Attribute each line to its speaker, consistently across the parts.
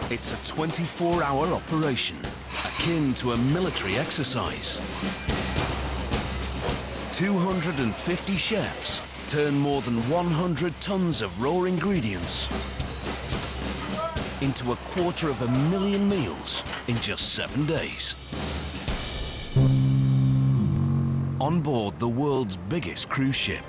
Speaker 1: It's a 24-hour operation, akin to a military exercise. 250 chefs turn more than 100 tons of raw ingredients into 250,000 meals in just 7 days. On board the world's biggest cruise ship.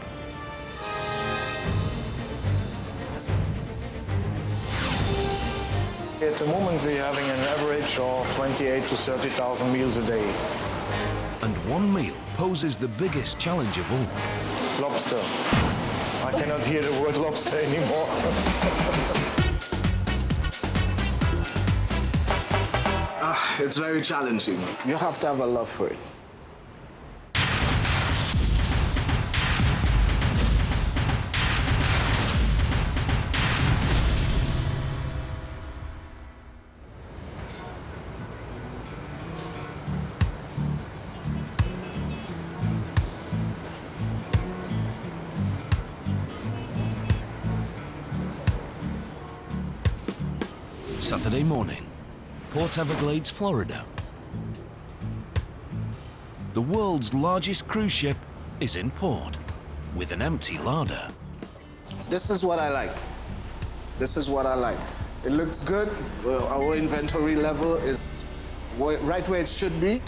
Speaker 2: At the moment, we're having an average of 28 to 30,000 meals a day.
Speaker 1: And one meal poses the biggest challenge of all.
Speaker 2: Lobster. I cannot hear the word lobster anymore.
Speaker 3: It's very challenging. You have to have a love for it.
Speaker 1: Saturday morning, Port Everglades, Florida. The world's largest cruise ship is in port with an empty larder.
Speaker 3: This is what I like. This is what I like. It looks good. Our inventory level is right where it should be.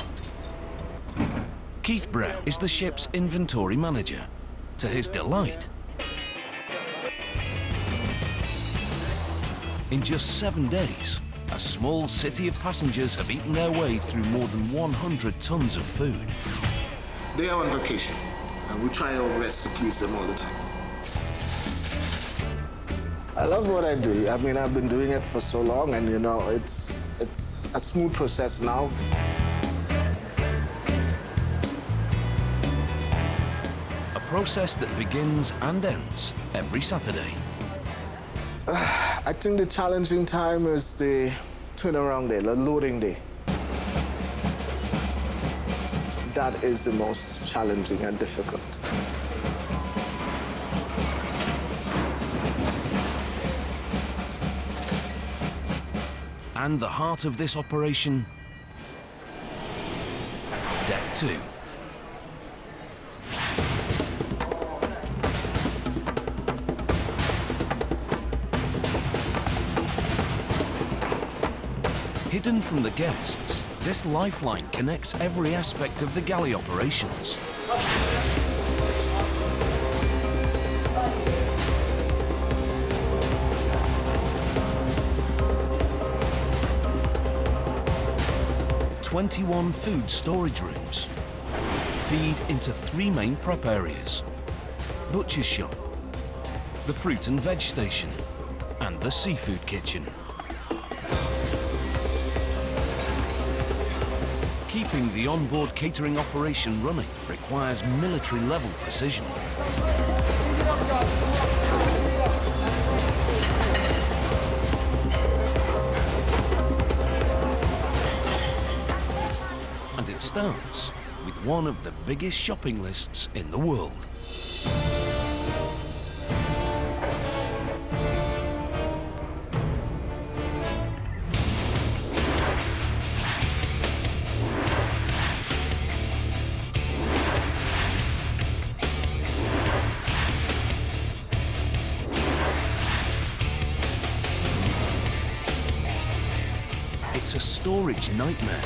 Speaker 1: Keith Brown is the ship's inventory manager. To his delight, in just 7 days, a small city of passengers have eaten their way through more than 100 tons of food.
Speaker 3: They are on vacation, and we try our best to please them all the time. I love what I do. I mean, I've been doing it for so long, and you know, it's a smooth process now.
Speaker 1: A process that begins and ends every Saturday.
Speaker 3: I think the challenging time is the turnaround day, the loading day. That is the most challenging and difficult.
Speaker 1: And the heart of this operation, Deck 2. Hidden from the guests, this lifeline connects every aspect of the galley operations. "21 food storage rooms feed into 3 main prep areas: butcher's shop, the fruit and veg station, and the seafood kitchen. Keeping the onboard catering operation running requires military-level precision. And it starts with one of the biggest shopping lists in the world. It's a storage nightmare.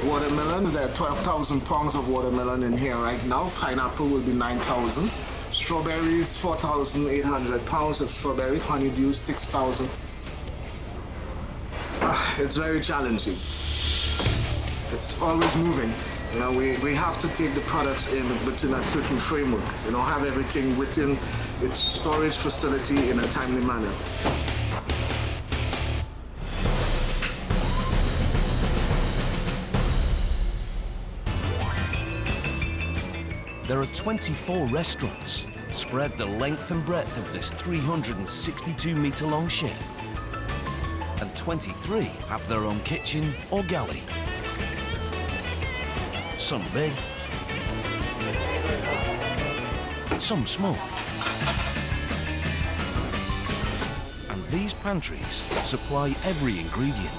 Speaker 3: Watermelons, there are 12,000 pounds of watermelon in here right now. Pineapple will be 9,000. Strawberries, 4,800 pounds of strawberry. Honeydew, 6,000. It's very challenging. It's always moving. You know, we have to take the products in within a certain framework. You know, have everything within its storage facility in a timely manner.
Speaker 1: There are 24 restaurants spread the length and breadth of this 362-metre-long ship. And 23 have their own kitchen or galley. Some big, some small. And These pantries supply every ingredient.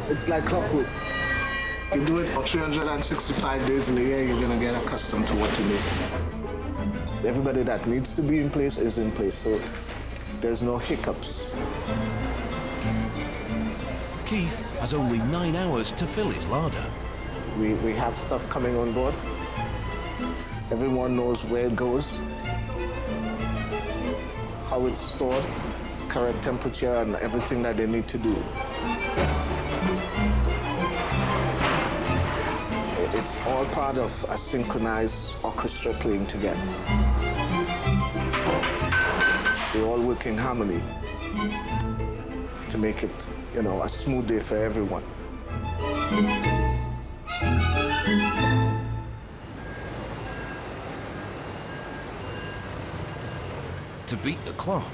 Speaker 3: It's like clockwork. You do it for 365 days in a year, you're gonna get accustomed to what you do. Everybody that needs to be in place is in place, so there's no hiccups.
Speaker 1: Keith has only 9 hours to fill his larder.
Speaker 3: We have stuff coming on board. Everyone knows where it goes, how it's stored, correct temperature, and everything that they need to do. It's all part of a synchronized orchestra playing together. They all work in harmony to make it, you know, a smooth day for everyone.
Speaker 1: To beat the clock,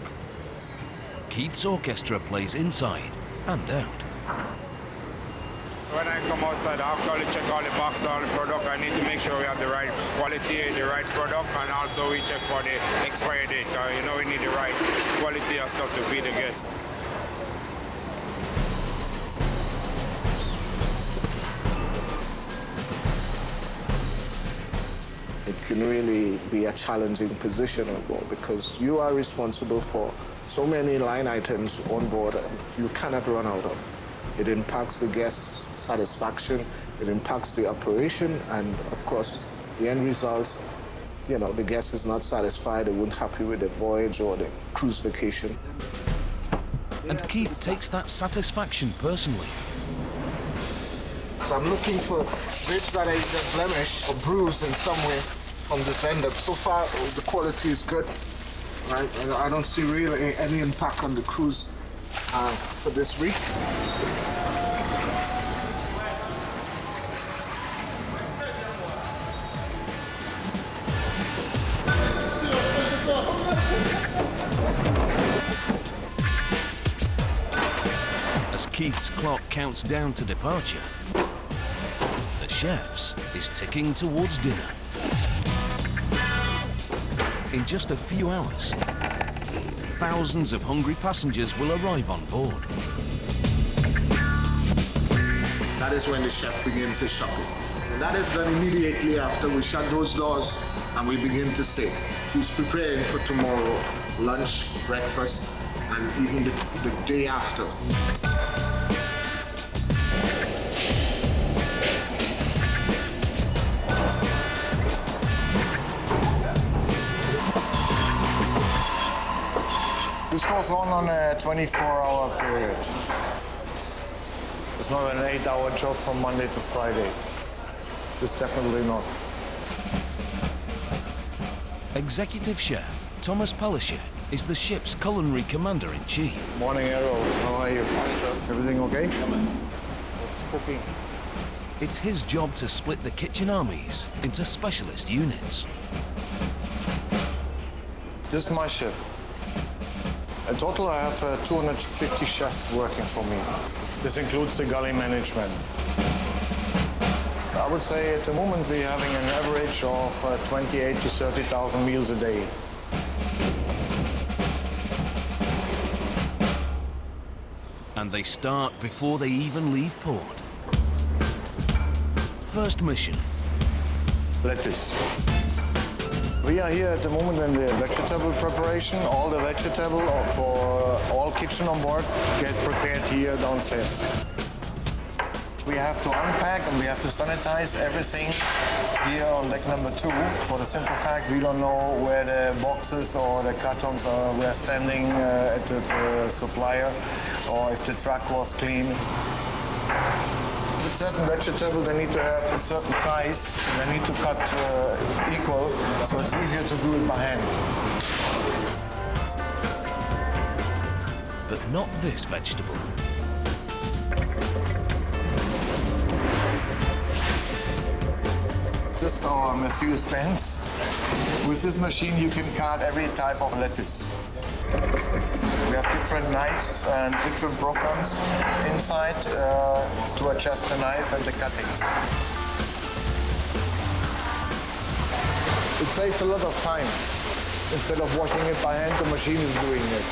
Speaker 1: Keith's orchestra plays inside and out.
Speaker 4: When I come outside, I actually check all the box, all the product. I need to make sure we have the right quality, the right product, and also we check for the expiry date. You know, we need the right quality of stuff to feed the guests.
Speaker 3: It can really be a challenging position on board because you are responsible for so many line items on board and you cannot run out of. It impacts the guest's satisfaction, it impacts the operation, and of course, the end result, you know, the guest is not satisfied, they weren't happy with the voyage or the cruise vacation.
Speaker 1: And Keith takes that satisfaction personally.
Speaker 3: So I'm looking for bits that are either blemish or bruise in some way from this end up. So far, the quality is good, right? I don't see really any impact on the cruise for this week.
Speaker 1: As Keith's clock counts down to departure, the chef's is ticking towards dinner. In just a few hours, thousands of hungry passengers will arrive on board.
Speaker 3: That is when the chef begins his shopping. And that is done immediately after we shut those doors and we begin to say, he's preparing for tomorrow, lunch, breakfast, and even the day after.
Speaker 2: This goes on a 24-hour period. It's not an 8-hour job from Monday to Friday. It's definitely not.
Speaker 1: Executive Chef Thomas Palashek is the ship's culinary commander-in-chief.
Speaker 2: Morning, Errol. How are you? Everything okay? What's cooking?
Speaker 1: It's his job to split the kitchen armies into specialist units.
Speaker 2: This is my ship. In total, I have 250 chefs working for me. This includes the galley management. I would say at the moment we're having an average of 28 to 30,000 meals a day.
Speaker 1: And they start before they even leave port. First mission.
Speaker 2: Lettuce. We are here at the moment in the vegetable preparation. All the vegetable for all kitchen on board get prepared here downstairs. We have to unpack and we have to sanitize everything here on deck number 2 for the simple fact we don't know where the boxes or the cartons were standing at the supplier or if the truck was clean. With certain vegetables, they need to have a certain size. They need to cut equal, so it's easier to do it by hand.
Speaker 1: But not this vegetable.
Speaker 2: This is our Mercedes-Benz. With this machine, you can cut every type of lettuce. We have different knives and different programs inside to adjust the knife and the cuttings. It saves a lot of time. Instead of washing it by hand, the machine is doing it.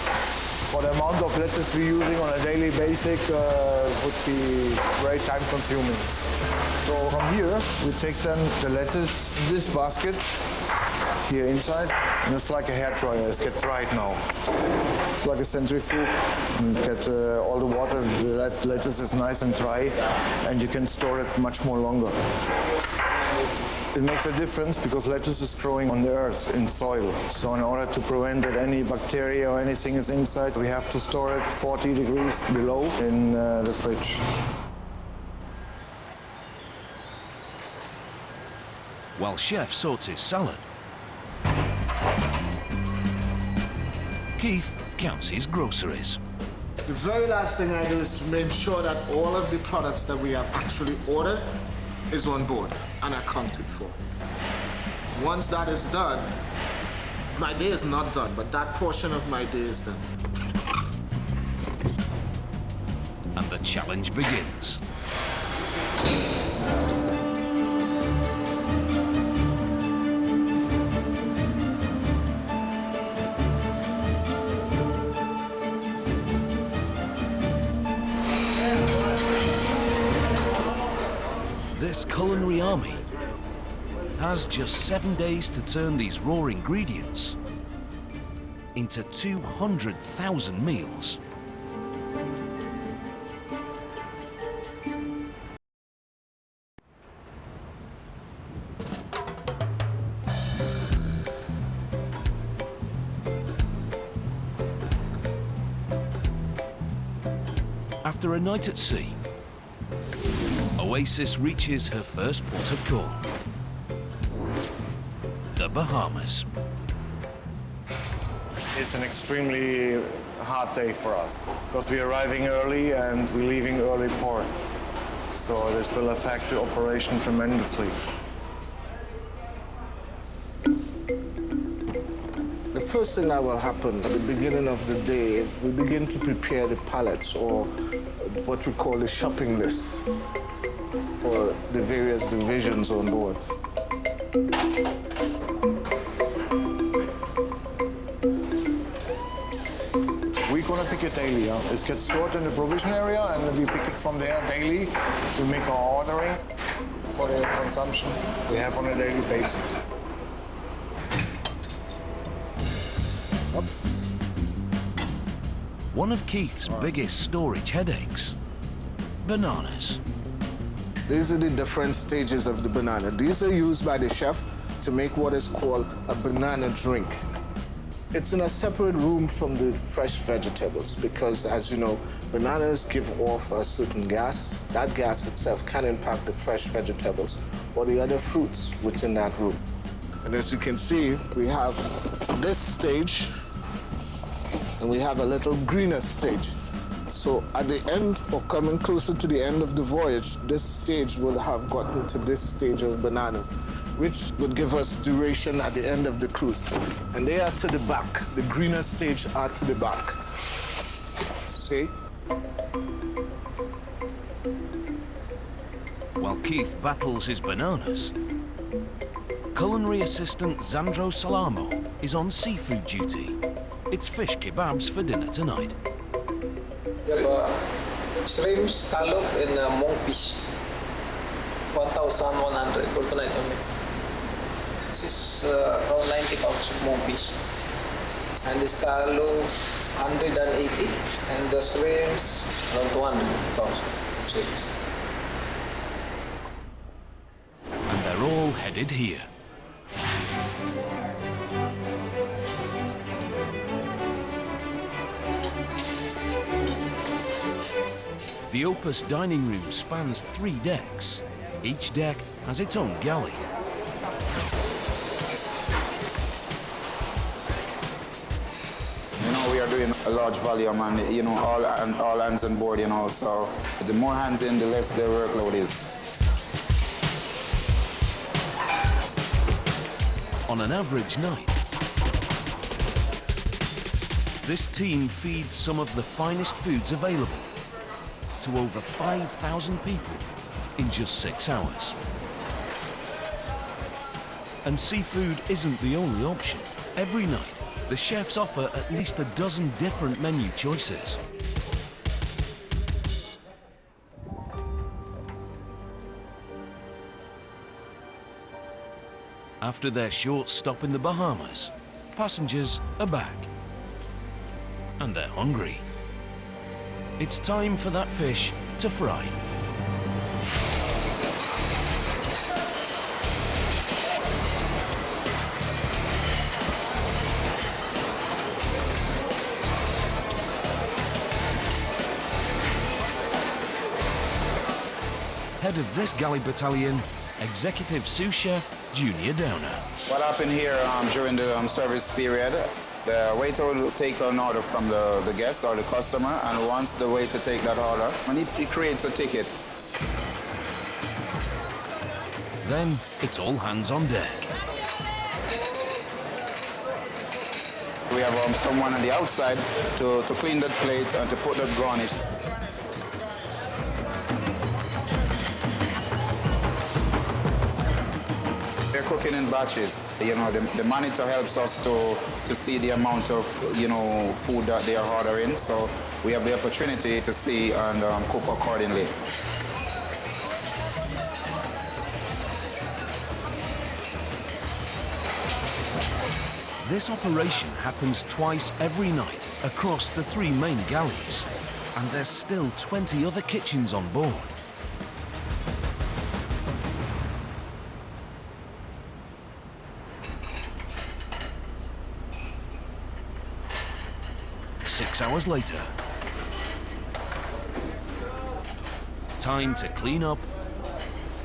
Speaker 2: For the amount of lettuce we're using on a daily basis would be very time consuming. So from here, we take then the lettuce, this basket, here inside, and it's like a hair dryer. It's get dried now. It's like a centrifuge, and get all the water. The lettuce is nice and dry, and you can store it much more longer. It makes a difference because lettuce is growing on the earth, in soil. So in order to prevent that any bacteria or anything is inside, we have to store it 40 degrees below in the fridge.
Speaker 1: While Chef sorts his salad, Keith counts his groceries.
Speaker 3: The very last thing I do is to make sure that all of the products that we have actually ordered is on board and accounted for. Once that is done, my day is not done, but that portion of my day is done.
Speaker 1: And the challenge begins. This culinary army has just 7 days to turn these raw ingredients into 200,000 meals. After a night at sea, Oasis reaches her first port of call, the Bahamas.
Speaker 2: It's an extremely hard day for us because we're arriving early and we're leaving early port. So this will affect the operation tremendously.
Speaker 3: The first thing that will happen at the beginning of the day is we begin to prepare the pallets, or what we call the shopping list, for the various divisions on board.
Speaker 2: We're gonna pick it daily. It gets stored in the provision area and we pick it from there daily. We make our ordering for the consumption we have on a daily basis.
Speaker 1: One of Keith's biggest storage headaches, bananas.
Speaker 3: These are the different stages of the banana. These are used by the chef to make what is called a banana drink. It's in a separate room from the fresh vegetables because, as you know, bananas give off a certain gas. That gas itself can impact the fresh vegetables or the other fruits within that room. And as you can see, we have this stage and we have a little greener stage. So at the end, or coming closer to the end of the voyage, this stage will have gotten to this stage of bananas, which would give us duration at the end of the cruise. And they are to the back. The greener stage are to the back. See?
Speaker 1: While Keith battles his bananas, culinary assistant Zandro Salamo is on seafood duty. It's fish kebabs for dinner tonight.
Speaker 5: We have shrimp, scallop, and monkfish. 1,100 for tonight only. This is around 90 pounds of monkfish. And the scallop, 180, and the shrimps, around 200 pounds of shrimps.
Speaker 1: And they're all headed here. The Opus dining room spans 3 decks. Each deck has its own galley.
Speaker 6: You know, we are doing a large volume and, you know, all hands on board, you know, so the more hands in, the less their workload is.
Speaker 1: On an average night, This team feeds some of the finest foods available to over 5,000 people in just 6 hours. And seafood isn't the only option. Every night, the chefs offer at least a dozen different menu choices. After their short stop in the Bahamas, passengers are back. And they're hungry. It's time for that fish to fry. Head of this galley battalion, Executive Sous Chef Junior Downer.
Speaker 6: What happened here during the service period, the waiter will take an order from the guest or the customer, and once the waiter takes that order, and he creates a ticket.
Speaker 1: Then it's all hands on deck.
Speaker 6: We have someone on the outside to clean that plate and to put that garnish. They're cooking in batches. You know, the monitor helps us to see the amount of, food that they are ordering. So we have the opportunity to see and cook accordingly.
Speaker 1: This operation happens twice every night across the 3 main galleys. And there's still 20 other kitchens on board. Six hours later, time to clean up,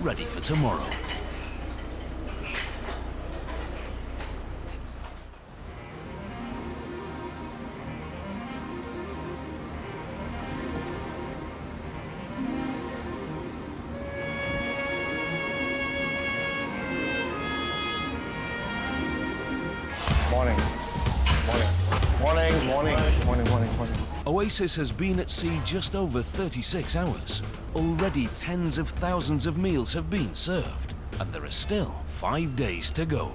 Speaker 1: ready for tomorrow.
Speaker 2: Morning.
Speaker 1: Oasis has been at sea just over 36 hours. Already tens of thousands of meals have been served, and there are still 5 days to go.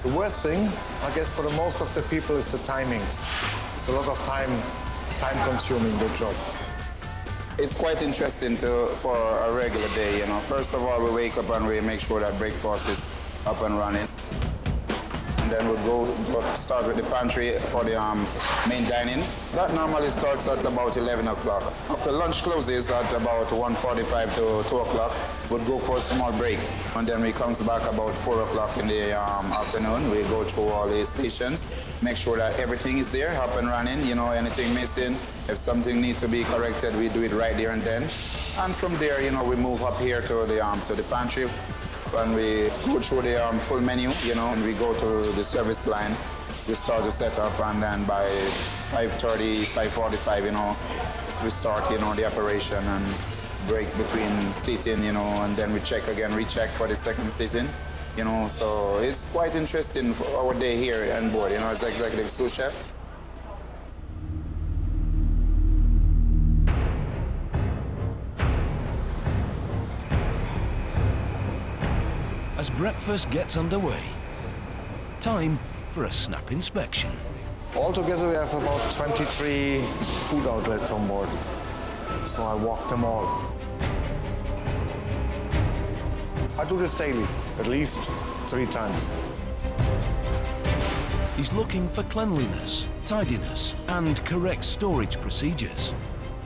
Speaker 2: The worst thing, I guess, for the most of the people is the timings. It's a lot of time consuming, the job.
Speaker 6: It's quite interesting for a regular day, First of all, we wake up and we make sure that breakfast is up and running. And then we'll start with the pantry for the main dining. That normally starts at about 11 o'clock. After lunch closes at about 1:45 to 2 o'clock, we'll go for a small break. And then we comes back about 4 o'clock in the afternoon. We go through all the stations, make sure that everything is there, up and running, anything missing. If something needs to be corrected, we do it right there and then. And from there, we move up here to the pantry. And we go through the full menu, and we go to the service line. We start the setup, and then by 5:30, 5:45, we start, the operation and break between seating, and then we check again, recheck for the second seating, So it's quite interesting for our day here on board, as executive sous chef.
Speaker 1: As breakfast gets underway, time for a snap inspection.
Speaker 2: Altogether, we have about 23 food outlets on board. So I walk them all. I do this daily, at least 3 times.
Speaker 1: He's looking for cleanliness, tidiness, and correct storage procedures.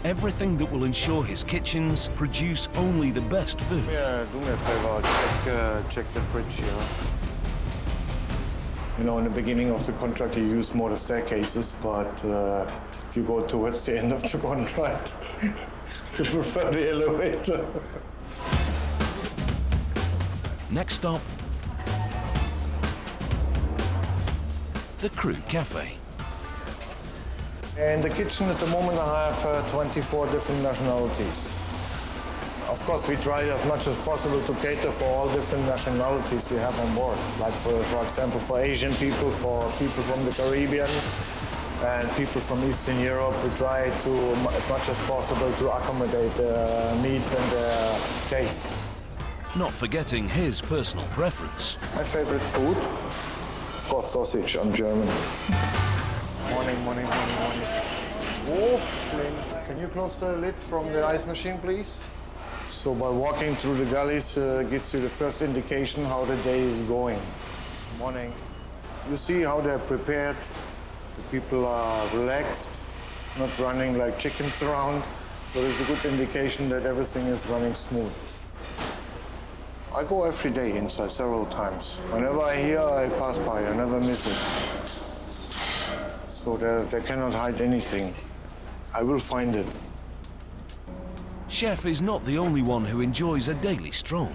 Speaker 1: Everything that will ensure his kitchens produce only the best food.
Speaker 2: Yeah, do me a favor, check the fridge here. In the beginning of the contract, you use more the staircases, but if you go towards the end of the contract, you prefer the elevator.
Speaker 1: Next stop, the Crew Cafe.
Speaker 2: In the kitchen at the moment, I have 24 different nationalities. Of course, we try as much as possible to cater for all different nationalities we have on board. Like, for example, for Asian people, for people from the Caribbean, and people from Eastern Europe. We try to, as much as possible, to accommodate their needs and their taste.
Speaker 1: Not forgetting his personal preference.
Speaker 2: My favorite food? Of course, sausage. I'm German. Morning, morning, morning, morning. Oh, can you close the lid from the ice machine, please? So by walking through the gullies gives you the first indication how the day is going. Morning. You see how they're prepared. The people are relaxed, not running like chickens around. So it's a good indication that everything is running smooth. I go every day inside several times. Whenever I hear, I pass by. I never miss it. So they cannot hide anything. I will find it.
Speaker 1: Chef is not the only one who enjoys a daily stroll.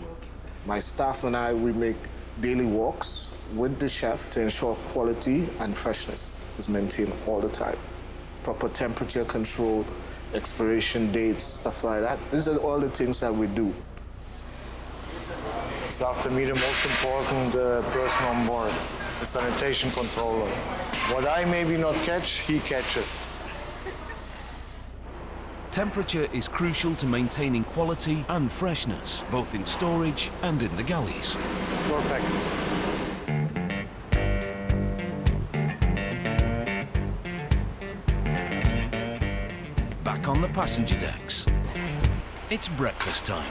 Speaker 3: My staff and I, we make daily walks with the chef to ensure quality and freshness is maintained all the time. Proper temperature control, expiration dates, stuff like that. These are all the things that we do.
Speaker 2: It's after me the most important person on board, the sanitation controller. What I maybe not catch, he catches.
Speaker 1: Temperature is crucial to maintaining quality and freshness, both in storage and in the galleys.
Speaker 2: Perfect.
Speaker 1: Back on the passenger decks, it's breakfast time.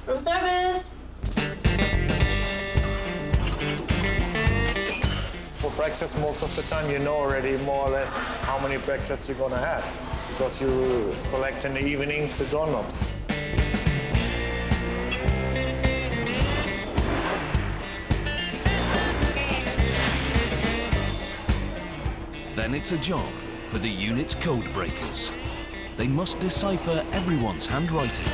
Speaker 7: Room service.
Speaker 2: For breakfast, most of the time you know already more or less how many breakfasts you're gonna have, because you collect in the evening the doorknobs.
Speaker 1: Then it's a job for the unit's code breakers. They must decipher everyone's handwriting.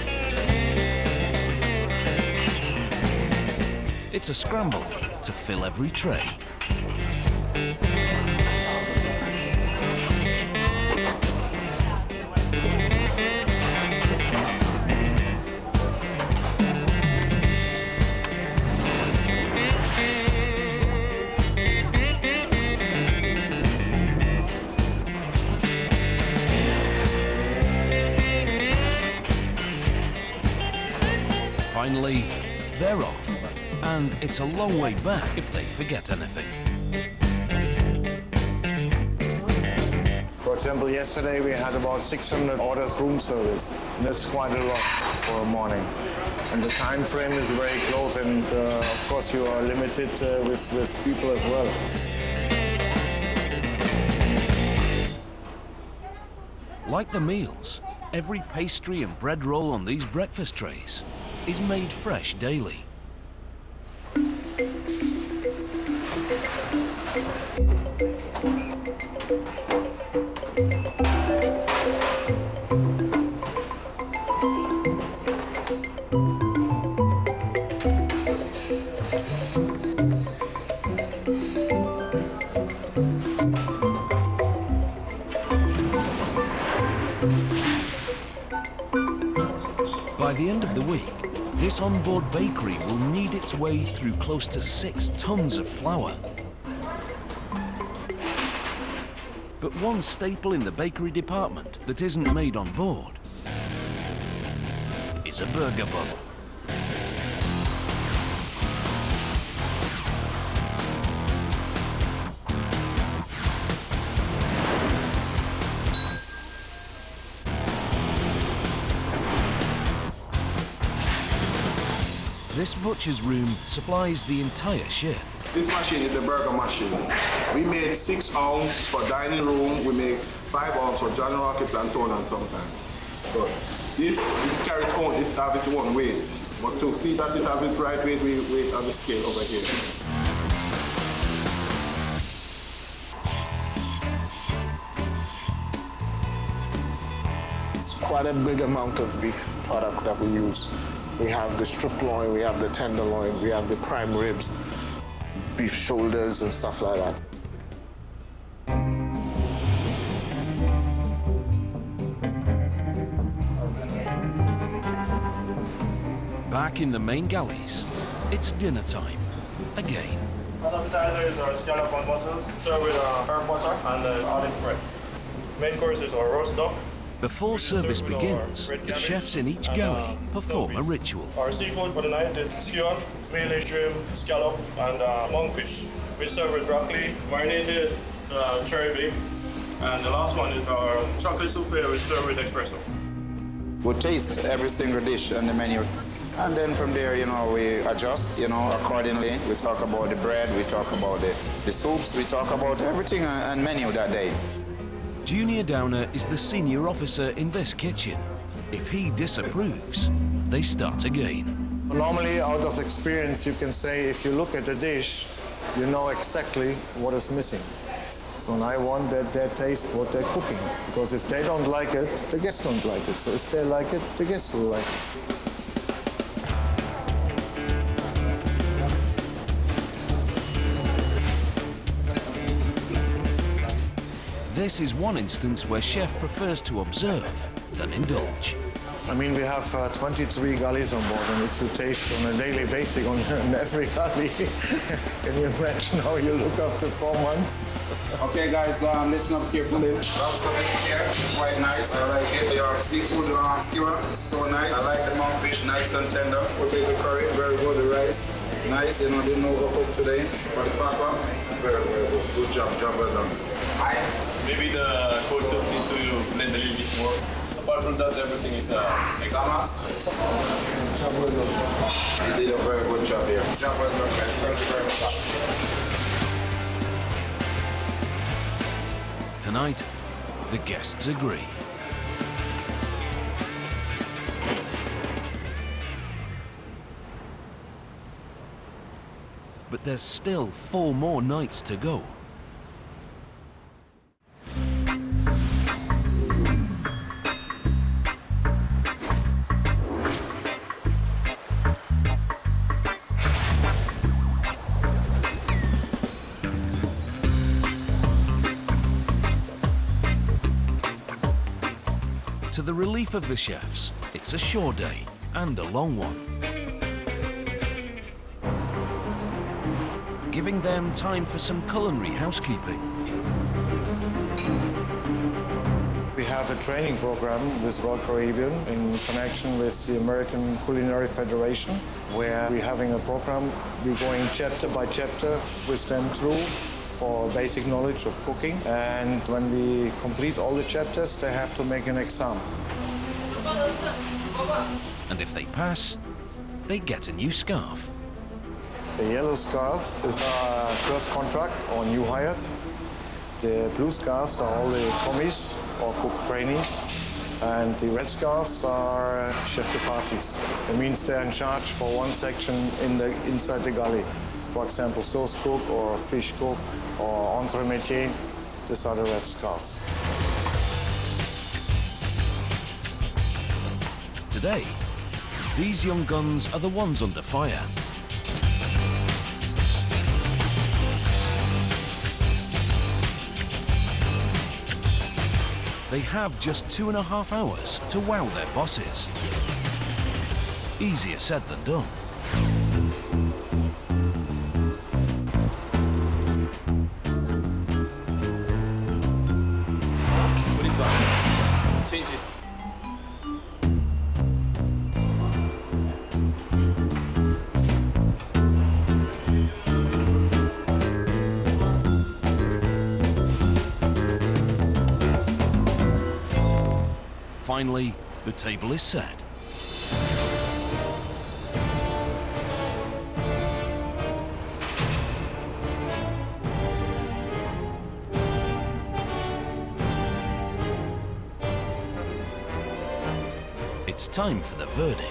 Speaker 1: It's a scramble to fill every tray. Finally, they're off. And it's a long way back if they forget anything.
Speaker 2: For example, yesterday we had about 600 orders room service. And that's quite a lot for a morning. And the time frame is very close, and of course you are limited with people as well.
Speaker 1: Like the meals, every pastry and bread roll on these breakfast trays is made fresh daily. By the end of the week, this onboard bakery will knead its way through close to 6 tons of flour. But one staple in the bakery department that isn't made on board is a burger bun. This butcher's room supplies the entire ship.
Speaker 3: This machine is the burger machine. We made 6 ounce for dining room. We make 5 ounce for John Rockets and Tone and sometimes. So this it carries on, it has its own weight. But to see that it has its right weight, we weight on the scale over here. It's quite a big amount of beef product that we use. We have the strip loin, we have the tenderloin, we have the prime ribs, beef shoulders and stuff like that.
Speaker 1: Back in the main galleys, it's dinner time again.
Speaker 8: Appetizers are scallop and mussels, served with herb butter and olive bread. Main courses are roast duck.
Speaker 1: Before service begins, the chefs in each galley perform a ritual.
Speaker 8: Our seafood for the night is skewer, mainly shrimp, scallop, and monkfish. We serve with broccoli, marinated cherry bake, and the last one is our chocolate souffle, which served with espresso.
Speaker 6: We'll taste every single dish on the menu. And then from there, we adjust, accordingly. We talk about the bread, we talk about the soups, we talk about everything and menu that day.
Speaker 1: Junior Downer is the senior officer in this kitchen. If he disapproves, they start again.
Speaker 2: Normally, out of experience, you can say if you look at a dish, you know exactly what is missing. So I want that they taste what they're cooking, because if they don't like it, the guests don't like it. So if they like it, the guests will like it.
Speaker 1: This is one instance where chef prefers to observe than indulge.
Speaker 2: I mean, we have 23 gullies on board, and if you taste on a daily basis on every galley, can you imagine how you look after 4 months?
Speaker 6: Okay, guys, listen up carefully. Lobster is here. It's quite nice. I like it. The seafood skewer is so nice. I like the monkfish, nice and tender. Potato curry, very good. The rice, nice. Didn't overcook today. For the papa, very, very good. Good job, well done.
Speaker 9: Maybe the cold soup need to blend a little bit more. Apart from that, everything is excellent.
Speaker 6: You did a very good job here. Job well done, guys. Thank you very much.
Speaker 1: Tonight, the guests agree. But there's still 4 more nights to go. To the relief of the chefs, it's a shore day and a long one. Giving them time for some culinary housekeeping.
Speaker 2: We have a training program with Royal Caribbean in connection with the American Culinary Federation, where we're having a program. We're going chapter by chapter with them through for basic knowledge of cooking. And when we complete all the chapters, they have to make an exam.
Speaker 1: And if they pass, they get a new scarf.
Speaker 2: The yellow scarf is our first contract or new hires. The blue scarves are all the commis or cook trainees. And the red scarves are chef de parties. It means they're in charge for one section inside the galley. For example, sauce cook or fish cook or entree métier. These are the red scarves.
Speaker 1: Today, these young guns are the ones under fire. They have just 2.5 hours to wow their bosses. Easier said than done.
Speaker 9: Change it.
Speaker 1: Finally, the table is set. It's time for the verdict.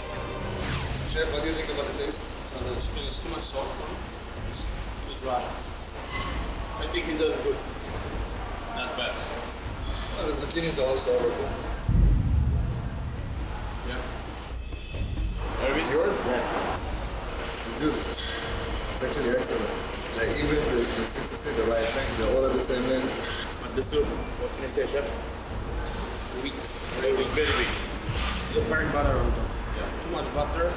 Speaker 10: Chef, what do you think about the taste? The chicken is too much salt.
Speaker 9: Too dry. I think it does good. Not bad.
Speaker 10: The zucchinis are also overcooked.
Speaker 9: Yeah.
Speaker 10: It's yours?
Speaker 9: Yes.
Speaker 10: It's good. It's actually excellent. Like even the seems to say the right thing. They're all at the same length.
Speaker 9: But the soup, what can I say, chef? Weak. It was very weak. You burn butter on top. Yeah. Too much butter.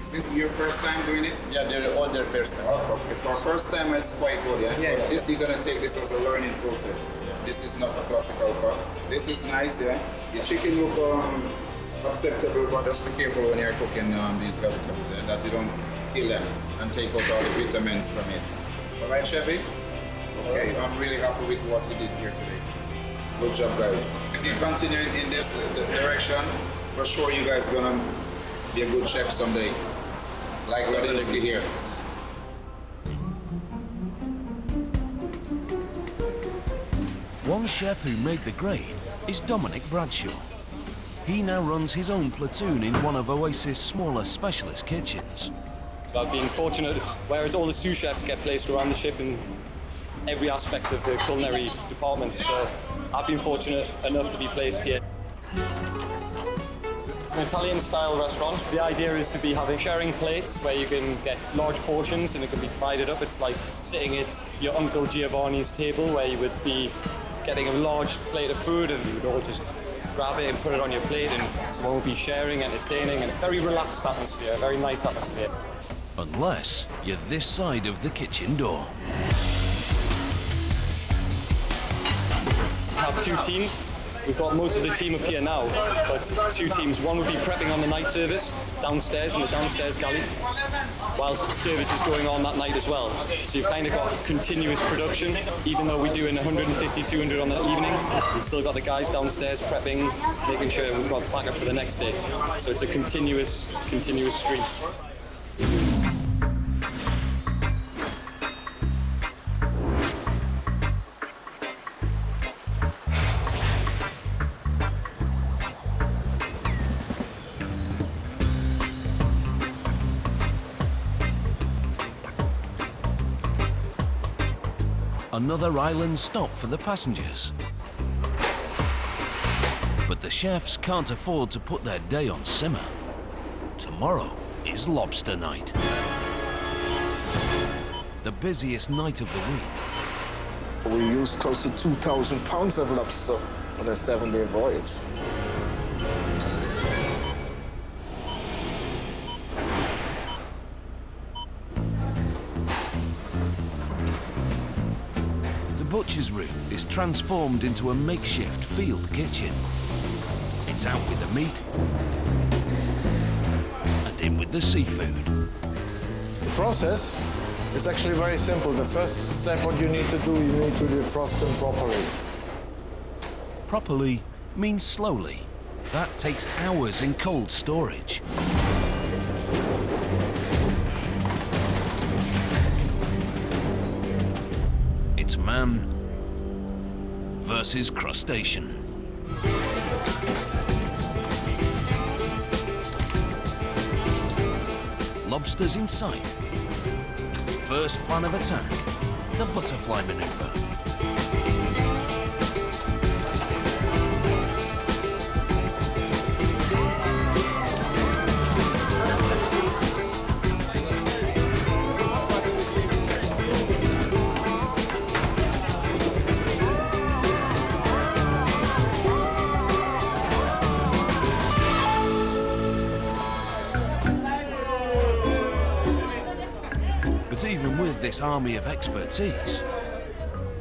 Speaker 6: Is this your first time doing it?
Speaker 9: Yeah, they're all their first time.
Speaker 6: Okay. For first time, it's quite good, yeah?
Speaker 9: Yeah,
Speaker 6: But
Speaker 9: yeah.
Speaker 6: this, you're gonna take this as a learning process. This is not a classical cut. This is nice, yeah? The chicken look acceptable, but just be careful when you're cooking these vegetables, yeah? That you don't kill them and take out all the vitamins from it. All right, Chevy? Okay, I'm really happy with what you did here today. Good job, guys. If you continue in this direction, for sure you guys are gonna be a good chef someday. Like Radinski here.
Speaker 1: One chef who made the grade is Dominic Bradshaw. He now runs his own platoon in one of Oasis' smaller specialist kitchens.
Speaker 11: About being fortunate, whereas all the sous chefs get placed around the ship in every aspect of the culinary department, so I've been fortunate enough to be placed here. It's an Italian-style restaurant. The idea is to be sharing plates where you can get large portions and it can be divided up. It's like sitting at your Uncle Giovanni's table where you would be getting a large plate of food and you would all just grab it and put it on your plate, and someone will be sharing, entertaining, and a very relaxed atmosphere, a very nice atmosphere.
Speaker 1: Unless you're this side of the kitchen door.
Speaker 11: We have two teams. We've got most of the team up here now, but two teams. One would be prepping on the night service downstairs in the downstairs galley, whilst the service is going on that night as well. So you've kind of got continuous production, even though we're doing 150, 200 on the evening. We've still got the guys downstairs prepping, making sure we've got backup for the next day. So it's a continuous stream.
Speaker 1: Another island stop for the passengers. But the chefs can't afford to put their day on simmer. Tomorrow is lobster night. The busiest night of the week.
Speaker 2: We used close to 2,000 pounds of lobster on a 7-day voyage.
Speaker 1: The butcher's room is transformed into a makeshift field kitchen. It's out with the meat and in with the seafood.
Speaker 2: The process is actually very simple. The first step, what you need to do, you need to defrost them properly.
Speaker 1: Properly means slowly. That takes hours in cold storage. It's man versus crustacean. Lobsters in sight. First plan of attack, the butterfly maneuver. But even with this army of expertise,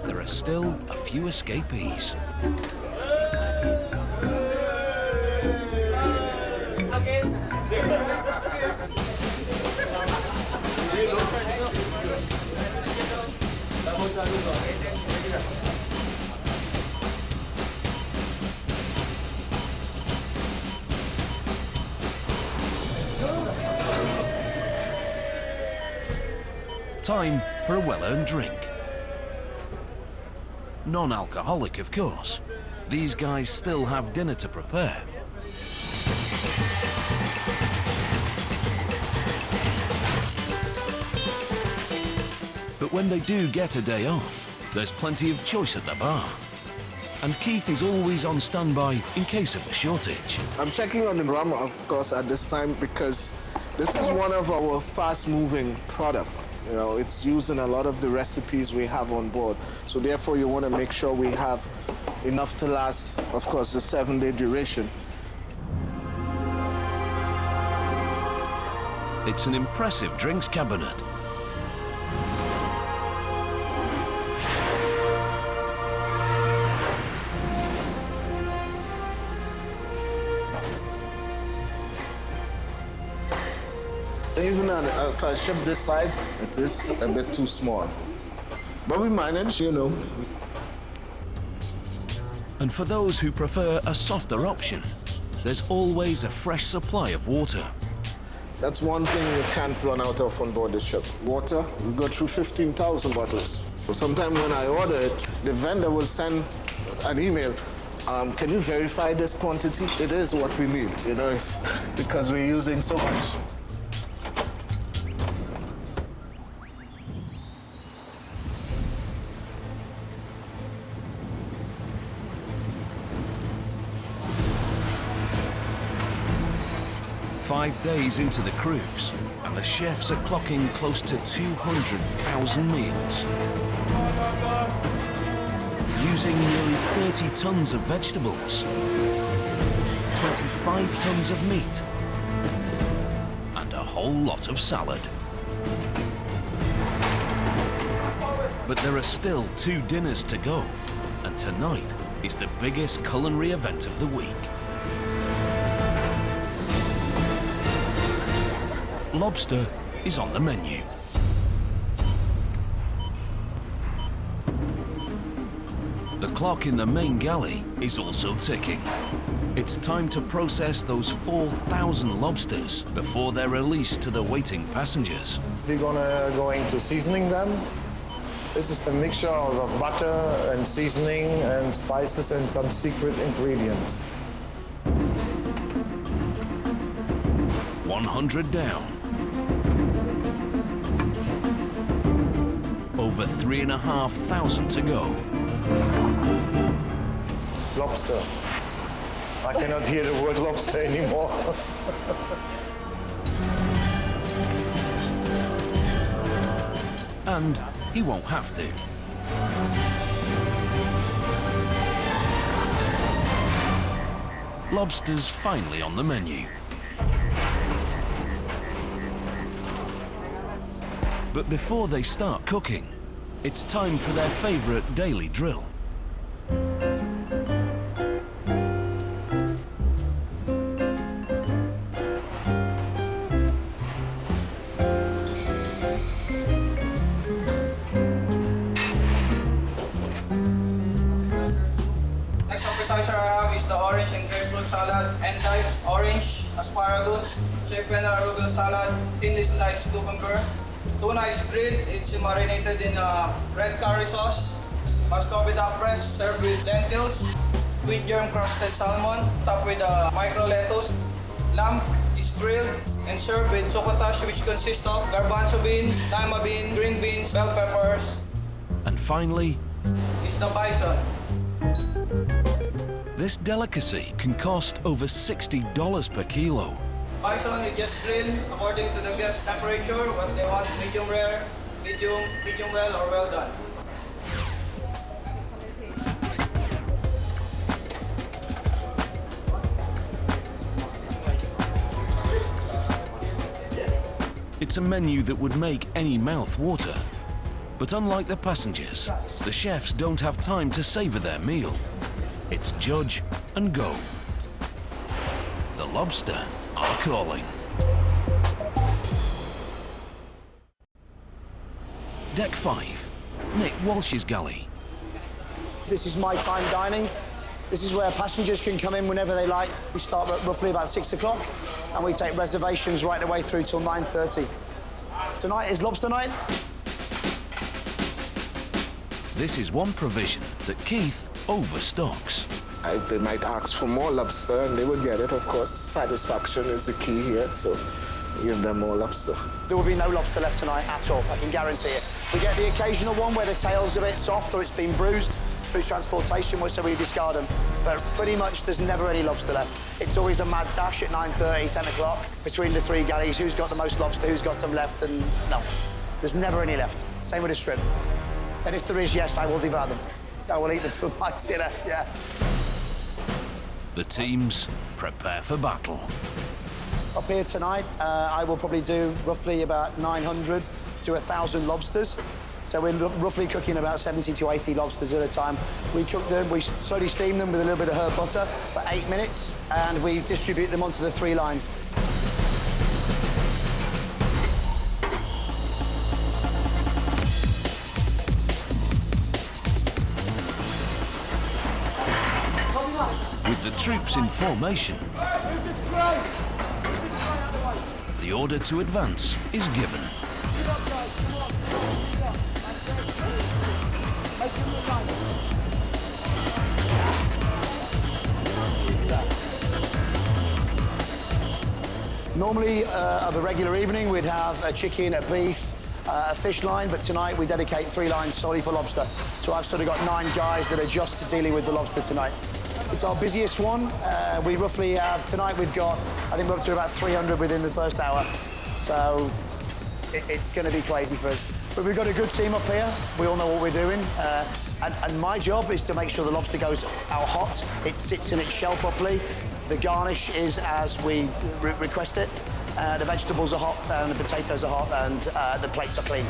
Speaker 1: there are still a few escapees. Time for a well-earned drink. Non-alcoholic, of course. These guys still have dinner to prepare. But when they do get a day off, there's plenty of choice at the bar. And Keith is always on standby in case of a shortage.
Speaker 2: I'm checking on the rum, of course, at this time because this is one of our fast-moving products. You know, it's used in a lot of the recipes we have on board. So therefore, you want to make sure we have enough to last, of course, the 7-day duration.
Speaker 1: It's an impressive drinks cabinet.
Speaker 3: Even if I ship this size, it is a bit too small. But we manage, you know.
Speaker 1: And for those who prefer a softer option, there's always a fresh supply of water.
Speaker 3: That's one thing you can't run out of on board the ship. Water, we go through 15,000 bottles. Sometimes when I order it, the vendor will send an email. Can you verify this quantity? It is what we need, you know, it's because we're using so much.
Speaker 1: Five days into the cruise, and the chefs are clocking close to 200,000 meals. Using nearly 30 tons of vegetables, 25 tons of meat, and a whole lot of salad. But there are still 2 dinners to go, and tonight is the biggest culinary event of the week. Lobster is on the menu. The clock in the main galley is also ticking. It's time to process those 4,000 lobsters before they're released to the waiting passengers.
Speaker 2: We're gonna go into seasoning them. This is the mixture of butter and seasoning and spices and some secret ingredients.
Speaker 1: 100 down. Over 3,500 to go.
Speaker 2: Lobster. I cannot hear the word lobster anymore.
Speaker 1: And he won't have to. Lobster's finally on the menu. But before they start cooking, it's time for their favorite daily drill.
Speaker 12: Next appetizer I have is the orange and grapefruit salad, endive, orange, asparagus, chicken arugula salad, thinly sliced cucumber. Tuna is grilled, it's marinated in red curry sauce. Muscovy duck breast served with lentils. With germ crusted salmon, topped with micro lettuce. Lamb is grilled and served with succotash, which consists of garbanzo bean, lima bean, green beans, bell peppers.
Speaker 1: And finally,
Speaker 12: is the bison.
Speaker 1: this delicacy can cost over $60 per kilo.
Speaker 12: Bison is just grilled according to the guest temperature, what they want, medium rare, medium well, or well done.
Speaker 1: It's a menu that would make any mouth water. But unlike the passengers, the chefs don't have time to savor their meal. It's judge and go. The lobster are calling. Deck 5, Nick Walsh's galley.
Speaker 13: This is my time dining. This is where passengers can come in whenever they like. We start at roughly about 6 o'clock, and we take reservations right the way through till 9:30. Tonight is lobster night.
Speaker 1: This is one provision that Keith overstocks.
Speaker 3: They might ask for more lobster, and they will get it, of course. Satisfaction is the key here, so give them more lobster.
Speaker 13: There will be no lobster left tonight at all, I can guarantee it. We get the occasional one where the tail's a bit soft or it's been bruised through transportation, so we discard them. But pretty much there's never any lobster left. It's always a mad dash at 9:30, 10 o'clock between the 3 galleys. Who's got the most lobster, who's got some left, and no. There's never any left. Same with the shrimp. And if there is, yes, I will devour them. I will eat them for my dinner, yeah.
Speaker 1: The teams prepare for battle.
Speaker 13: up here tonight. I will probably do roughly about 900 to 1,000 lobsters. So we're roughly cooking about 70 to 80 lobsters at a time. We cook them, we slowly steam them with a little bit of herb butter for 8 minutes, and we distribute them onto the 3 lines.
Speaker 1: With the troops in formation, the order to advance is given.
Speaker 13: Normally, of a regular evening, we'd have a chicken, a beef, a fish line, but tonight we dedicate 3 lines solely for lobster. So I've sort of got 9 guys that are just dealing with the lobster tonight. It's our busiest one. We roughly have, tonight we've got, I think we're up to about 300 within the first hour. So it's going to be crazy for us. But we've got a good team up here. We all know what we're doing. And my job is to make sure the lobster goes out hot. It sits in its shell properly. The garnish is as we request it. The vegetables are hot, and the potatoes are hot, and the plates are clean.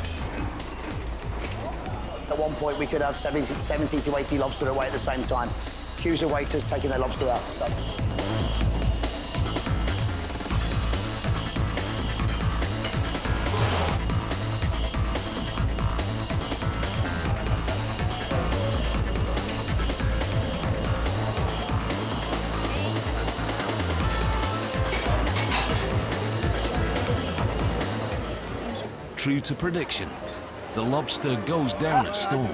Speaker 13: At one point, we could have 70 to 80 lobster away at the same time. Queues of waiters taking their lobster out. So.
Speaker 1: True to prediction, the lobster goes down a storm.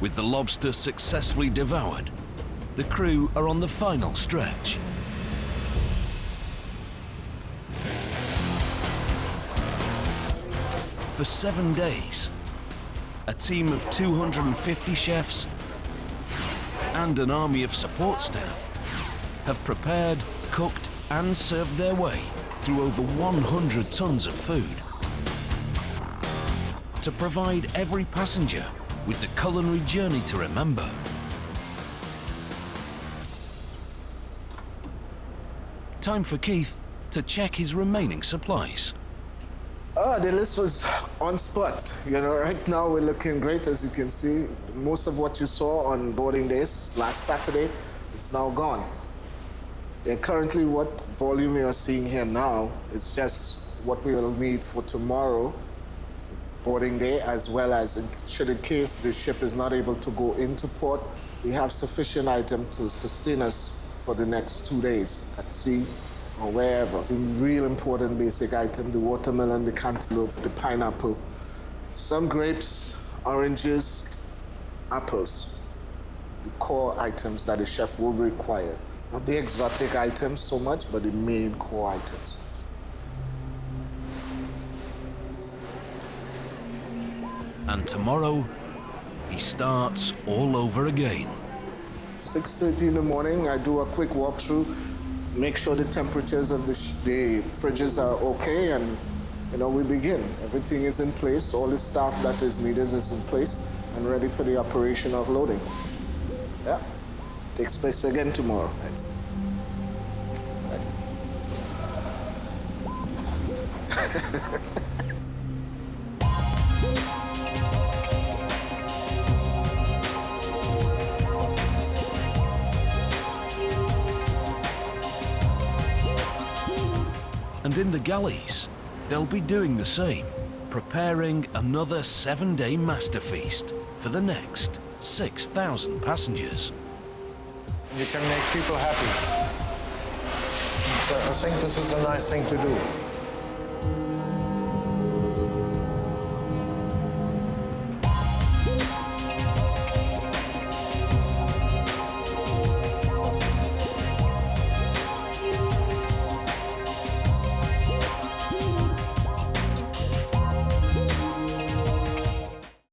Speaker 1: With the lobster successfully devoured, the crew are on the final stretch. For 7 days, a team of 250 chefs and an army of support staff have prepared, cooked and served their way through over 100 tons of food to provide every passenger with the culinary journey to remember. Time for Keith to check his remaining supplies.
Speaker 3: The list was on spot. You know, right now we're looking great, as you can see. Most of what you saw on boarding days last Saturday, it's now gone. Yeah, currently what volume you're seeing here now is just what we will need for tomorrow boarding day, as well as in case the ship is not able to go into port, we have sufficient item to sustain us for the next 2 days at sea or wherever. The real important basic item, the watermelon, the cantaloupe, the pineapple, some grapes, oranges, apples, the core items that the chef will require. Not the exotic items so much, but the main core items.
Speaker 1: And tomorrow, he starts all over again.
Speaker 3: 6:30 in the morning, I do a quick walkthrough, make sure the temperatures of the fridges are okay, and we begin. Everything is in place, all the staff that is needed is in place and ready for the operation of loading. Yeah, takes place again tomorrow. Right.
Speaker 1: And in the galleys, they'll be doing the same, preparing another 7-day master feast for the next 6,000 passengers.
Speaker 2: You can make people happy. So I think this is a nice thing to do.